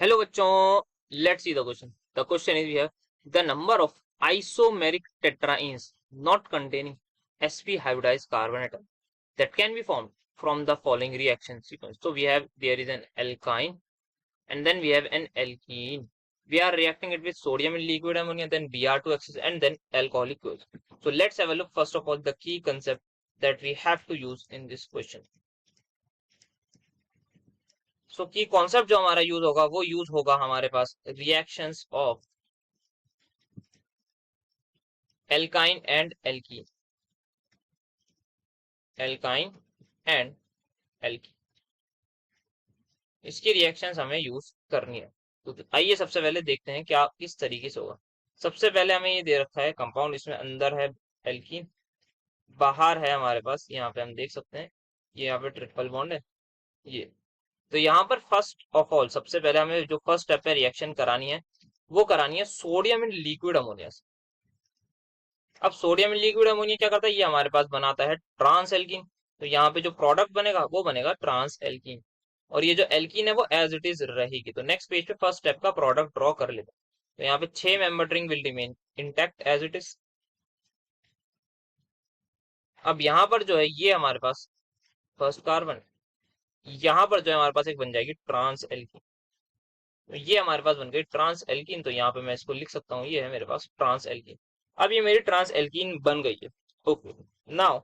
Hello बच्चों, let's see the question. The question is here. The number of isomeric tetraenes not containing sp hybridized carbon atom that can be formed from the following reaction sequence. So we have, there is an alkyne and then we have an alkene. We are reacting it with sodium in liquid ammonia, then Br2 excess and then alcoholic fuels. So let's have a look first of all the key concept that we have to use in this question. सो की concept जो हमारा use होगा वो use होगा हमारे पास reactions of alkyne and alkene. Alkyne and alkene, इसकी reactions हमें यूज करनी है. तो आइए सबसे पहले देखते हैं क्या किस तरीके से होगा. सबसे पहले हमें ये दे रखा है कंपाउंड, इसमें अंदर है एल्कीन, बाहर है हमारे पास, यहाँ पे हम देख सकते हैं ये यहाँ पे ट्रिपल बॉन्ड है ये. तो यहाँ पर फर्स्ट ऑफ ऑल सबसे पहले हमें जो फर्स्ट स्टेप है रिएक्शन करानी है वो करानी है सोडियम इन लिक्विड अमोनिया से. अब सोडियम लिक्विड अमोनिया क्या करता है, ये हमारे पास बनाता है ट्रांस एल्कीन. तो यहाँ पे जो प्रोडक्ट बनेगा वो बनेगा ट्रांस एल्कीन, और ये जो एल्कीन है वो एज इट इज रहेगी. तो नेक्स्ट पेज पे फर्स्ट स्टेप का प्रोडक्ट ड्रॉ कर लेते हैं. तो यहाँ पे 6 member ring will remain intact as it is. अब यहाँ पर जो है ये हमारे पास फर्स्ट कार्बन, यहाँ पर जो है हमारे पास एक बन जाएगी ट्रांस एल्कीन. तो ये हमारे पास बन गई ट्रांस एल्कीन. तो यहाँ पे मैं इसको लिख सकता हूँ, ये है मेरे पास ट्रांस एल्कीन. अब ये मेरी ट्रांस एल्कीन बन गई है. ओके, नाउ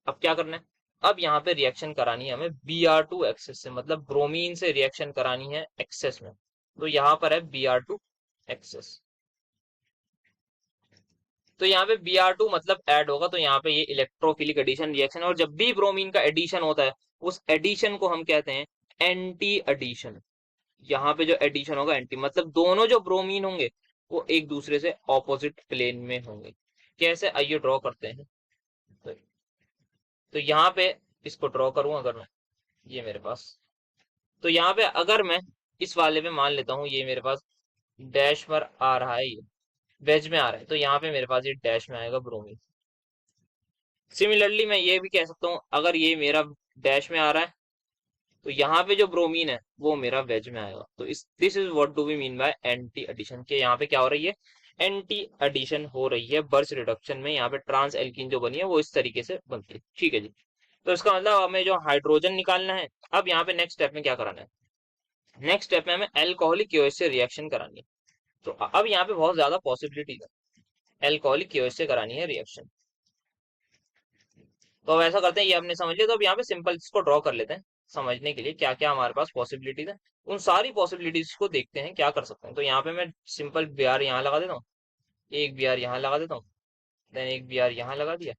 अब क्या करना है, अब यहाँ पे रिएक्शन करानी है हमें Br2 एक्सेस से, मतलब ब्रोमीन से रिएक्शन करानी है एक्सेस में. तो यहाँ पर है Br2 एक्सेस. तो यहाँ पे Br2 मतलब ऐड होगा, तो यहाँ पे ये इलेक्ट्रोफिलिक एडिशन रिएक्शन. और जब भी ब्रोमीन का एडिशन होता है उस एडिशन को हम कहते हैं एंटी एडिशन. यहाँ पे जो एडिशन होगा एंटी, मतलब दोनों जो ब्रोमीन होंगे वो एक दूसरे से ऑपोजिट प्लेन में होंगे. कैसे, आइए ड्रॉ करते हैं. तो, तो यहाँ पे इसको ड्रॉ करूं अगर मैं, ये मेरे पास, तो यहाँ पे अगर मैं इस वाले पे मान लेता हूँ ये मेरे पास डैश पर आ रहा है, ये वेज में आ रहा है, तो यहाँ पे मेरे पास ये डैश में आएगा ब्रोमीन. सिमिलरली मैं ये भी कह सकता हूँ अगर ये मेरा डैश में आ रहा है तो यहाँ पे जो ब्रोमीन है वो मेरा वेज में आएगा. तो इस this is what do we mean by anti addition, के यहाँ पे क्या हो रही है, एंटी एडिशन हो रही है बर्च रिडक्शन में. यहाँ पे ट्रांस एल्कीन जो बनी है वो इस तरीके से बनती है. ठीक है जी. तो इसका मतलब हमें जो हाइड्रोजन निकालना है. अब यहाँ पे नेक्स्ट स्टेप में क्या कराना है, नेक्स्ट स्टेप में हमें एल्कोहलिक क्योएच से रिएक्शन करानी है. तो अब यहाँ पे बहुत ज्यादा पॉसिबिलिटीज है, एल्कोहलिक क्योएच से करानी है रिएक्शन. तो अब ऐसा करते हैं, ये आपने समझ लिया, तो अब यहाँ पे सिंपल इसको ड्रॉ कर लेते हैं समझने के लिए क्या क्या हमारे पास पॉसिबिलिटीज है. उन सारी पॉसिबिलिटीज को देखते हैं क्या कर सकते हैं. तो यहाँ पे मैं सिंपल बी आर यहाँ लगा देता हूँ, एक बी आर यहाँ लगा देता हूँ, देन एक बी आर यहाँ लगा दिया,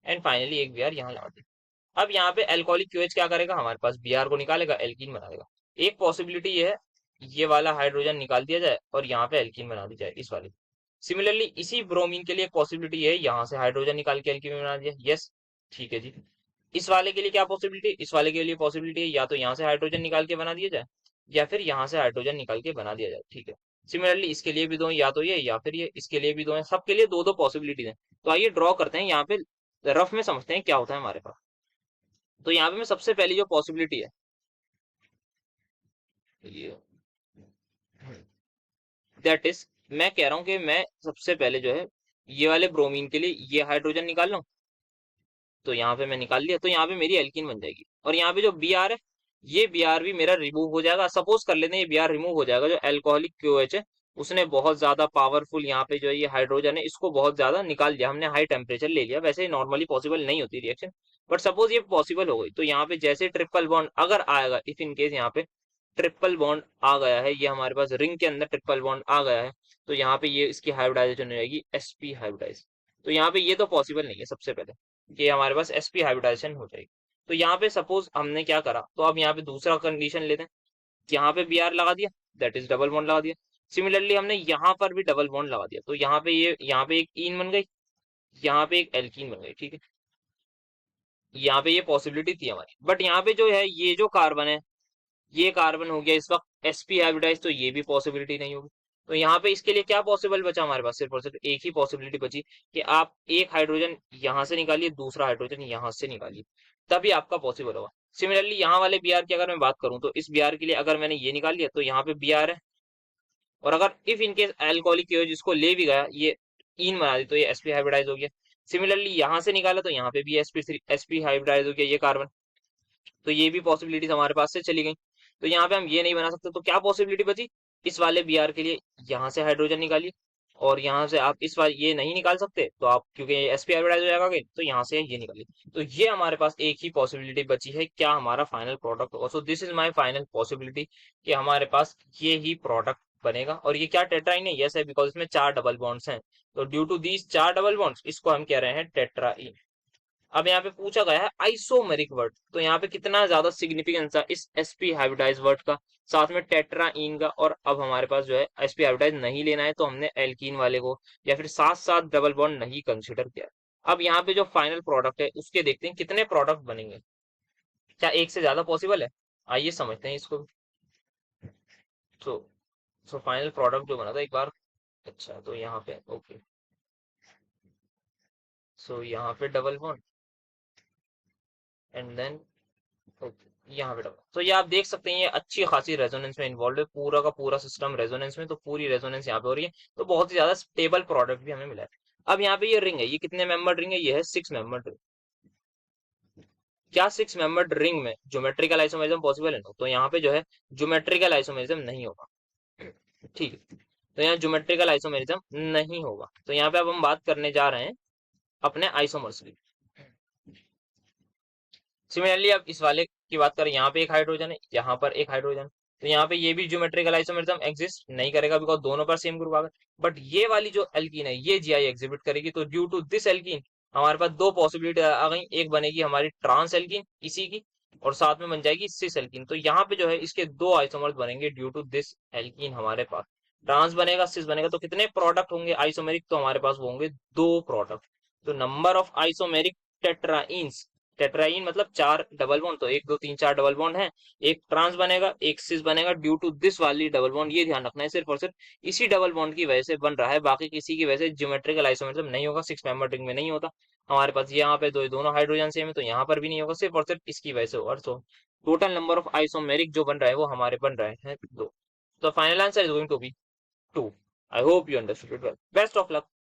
एंड फाइनली एक बी आर यहाँ लगा दिया. अब यहाँ पे एल्कोहलिक क्यूएच क्या करेगा, हमारे पास बी आर को निकालेगा, एल्कीन बना देगा. एक पॉसिबिलिटी ये है, ये वाला हाइड्रोजन निकाल दिया जाए और यहाँ पे एल्कीन बना दी जाए इस वाली. सिमिलरली इसी ब्रोमीन के लिए एक पॉसिबिलिटी है, यहाँ से हाइड्रोजन निकाल के एल्कीन बना दिया. यस, ठीक है जी. इस वाले के लिए क्या पॉसिबिलिटी, इस वाले के लिए पॉसिबिलिटी है या तो यहाँ से हाइड्रोजन निकाल के बना दिया जाए या फिर यहाँ से हाइड्रोजन निकाल के बना दिया जाए. ठीक है. सिमिलरली इसके लिए भी दो, या तो ये या फिर ये, इसके लिए भी दो है, सबके लिए दो दो पॉसिबिलिटीज है. तो आइए ड्रॉ करते हैं, यहाँ पे रफ में समझते हैं क्या होता है हमारे पास. तो यहाँ पे मैं सबसे पहली जो पॉसिबिलिटी है ये, दैट इज, मैं कह रहा हूँ कि मैं सबसे पहले जो है ये वाले ब्रोमीन के लिए ये हाइड्रोजन निकाल लूं. तो यहाँ पे मैं निकाल लिया, तो यहाँ पे मेरी एल्कीन बन जाएगी. और यहाँ पे जो बी आर है ये बी आर भी मेरा रिमूव हो जाएगा. सपोज कर लेते हैं ये बी आर रिमूव हो जाएगा, जो एल्कोहलिक क्यूएच है उसने बहुत ज्यादा पावरफुल यहाँ पे जो ये हाइड्रोजन है इसको बहुत ज्यादा निकाल दिया, हमने हाई टेम्परेचर ले लिया. वैसे नॉर्मली पॉसिबल नहीं होती रिएक्शन, बट सपोज ये पॉसिबल हो गई. तो यहाँ पे जैसे ट्रिपल बॉन्ड अगर आएगा, इफ इन केस यहाँ पे ट्रिपल बॉन्ड आ गया है, ये हमारे पास रिंग के अंदर ट्रिपल बॉन्ड आ गया है, तो यहाँ पे ये इसकी हाइब्रिडाइजेशन हो जाएगी sp हाइब्रिडाइज. तो यहाँ पे ये तो पॉसिबल नहीं है सबसे पहले कि हमारे पास sp हाइब्रिडाइजेशन हो जाएगी. तो यहाँ पे सपोज हमने क्या करा, तो अब यहाँ पे दूसरा कंडीशन लेते हैं, यहाँ पे br लगा दिया, दैट इज डबल बॉन्ड लगा दिया. सिमिलरली हमने यहाँ पर भी डबल बॉन्ड लगा दिया, तो यहाँ पे ये, यहाँ पे एक इन बन गई, यहाँ पे एक एल्कीन बन गई. ठीक है, यहाँ पे ये पॉसिबिलिटी थी हमारी. बट यहाँ पे जो है ये जो कार्बन है ये कार्बन हो गया इस वक्त sp हाइब्रिडाइज, तो ये भी पॉसिबिलिटी नहीं होगी. तो यहाँ पे इसके लिए क्या पॉसिबल बचा हमारे पास, सिर्फ और सिर्फ एक ही पॉसिबिलिटी बची कि आप एक हाइड्रोजन यहाँ से निकालिए, दूसरा हाइड्रोजन यहाँ से निकालिए, तभी आपका पॉसिबल होगा। सिमिलरली यहाँ वाले बी आर की अगर मैं बात करूँ तो इस बी आर के लिए अगर मैंने ये निकाल लिया तो यहाँ पे बी आर है, और अगर इफ इनकेस एल्कोहलिक की वजह इसको ले भी गया, ये इन बना दी, तो ये sp हाइब्रिडाइज हो गया। सिमिलरली यहाँ से निकाला तो यहाँ पे भी sp हाइब्रिडाइज हो गया ये कार्बन। तो ये भी पॉसिबिलिटीज हमारे पास से चली गई। तो यहाँ पे हम ये नहीं बना सकते, तो क्या पॉसिबिलिटी बची, इस वाले बी आर के लिए यहाँ से हाइड्रोजन निकालिए, और यहाँ से आप इस वाले ये नहीं निकाल सकते तो आप, क्योंकि sp हाइब्रिडाइज हो जाएगा again, तो यहाँ से ये निकालिए। तो ये हमारे पास एक ही पॉसिबिलिटी बची है, क्या हमारा फाइनल प्रोडक्ट होगा। So this is my final possibility कि हमारे पास ये ही प्रोडक्ट बनेगा। और ये क्या टेट्राइन है, यस है, बिकॉज इसमें 4 डबल बॉन्ड्स हैं। तो due to these 4 double bonds इसको हम कह रहे हैं टेट्राइन। अब यहाँ पे पूछा गया है आइसोमेरिक वर्ड, तो यहाँ पे कितना ज्यादा सिग्निफिकेंस था इस sp हाइब्रिडाइज वर्ड का, साथ में टेट्राइन का। और अब हमारे पास जो है sp हाइब्रिडाइज नहीं लेना है, तो हमने एल्कीन वाले को या फिर साथ साथ डबल बॉन्ड नहीं कंसिडर किया। अब यहाँ पे जो फाइनल प्रोडक्ट है उसके देखते हैं कितने प्रोडक्ट बनेंगे, क्या एक से ज्यादा पॉसिबल है, आइए समझते हैं इसको। तो फाइनल प्रोडक्ट जो बना था एक बार, अच्छा तो यहाँ पे ओके, सो यहाँ पे double bond and then okay यहाँ पे डबल। तो ये आप देख सकते हैं ये अच्छी खासी रेजोनेंस में इन्वॉल्व है, पूरा का पूरा सिस्टम रेजोनेंस में, तो पूरी रेजोनेंस यहाँ पे हो रही है, तो बहुत ही ज्यादा स्टेबल प्रोडक्ट भी हमें मिला है। अब यहाँ पे ये रिंग है, ये कितने मेंबर रिंग है, ये है 6 मेंबर रिंग। क्या 6 मेंबर्ड रिंग में ज्योमेट्रिकल आइसोमेरिज्म पॉसिबल है? तो यहाँ पे जो है ज्योमेट्रिकल आइसोमेरिज्म नहीं होगा, ठीक है, तो यहाँ ज्योमेट्रिकल आइसोमेरिज्म नहीं होगा। तो यहाँ पे अब हम बात करने जा रहे हैं अपने आइसोमर्स की। सिमिलरली अब इस वाले की बात करें, यहाँ पे एक हाइड्रोजन है, यहाँ पर एक हाइड्रोजन, तो यहाँ पे ये भी ज्योमेट्रिकल आइसोमेरिज्म एग्जिस्ट नहीं करेगा, बिकॉज दोनों पर सेम ग्रुप आ गए। बट ये वाली जो एल्कीन है ये जीआई एग्जिबिट करेगी, तो ड्यू टू दिस एल्कीन हमारे पास दो पॉसिबिलिटी आ गई, एक बनेगी हमारी ट्रांस एल्कीन इसी की, और साथ में बन जाएगी सिस एल्कीन। तो यहाँ पे जो है इसके दो आइसोमर्स बनेंगे ड्यू टू दिस एल्कीन हमारे पास। ट्रांस बनेगा, सिस बनेगा, तो कितने प्रोडक्ट होंगे आइसोमेरिक, तो हमारे पास वो होंगे 2 प्रोडक्ट। तो नंबर ऑफ आइसोमेरिक टेट्राइंस, टेट्राइन मतलब 4 डबल बॉन्ड, तो 1 2 3 4 डबल बॉन्ड है, एक ट्रांस बनेगा, एक सिस बनेगा ड्यू टू दिस वाली डबल बॉन्ड। ये ध्यान रखना है, सिर्फ और सिर्फ इसी डबल बॉन्ड की वजह से बन रहा है, बाकी किसी की वजह से ज्योमेट्रिकल आइसोमेरिज्म नहीं होगा, 6 मेंबर रिंग में नहीं होता हमारे पास। यहाँ पे दोनों हाइड्रोजन सेम है, तो यहाँ पर भी नहीं होगा, सिर्फ और सिर्फ इसकी वजह से होगा। तो टोटल नंबर ऑफ आइसोमेरिक जो बन रहा है वो हमारे बन रहे हैं 2। तो final answer is going to be 2। I hope you understood it well, best of luck.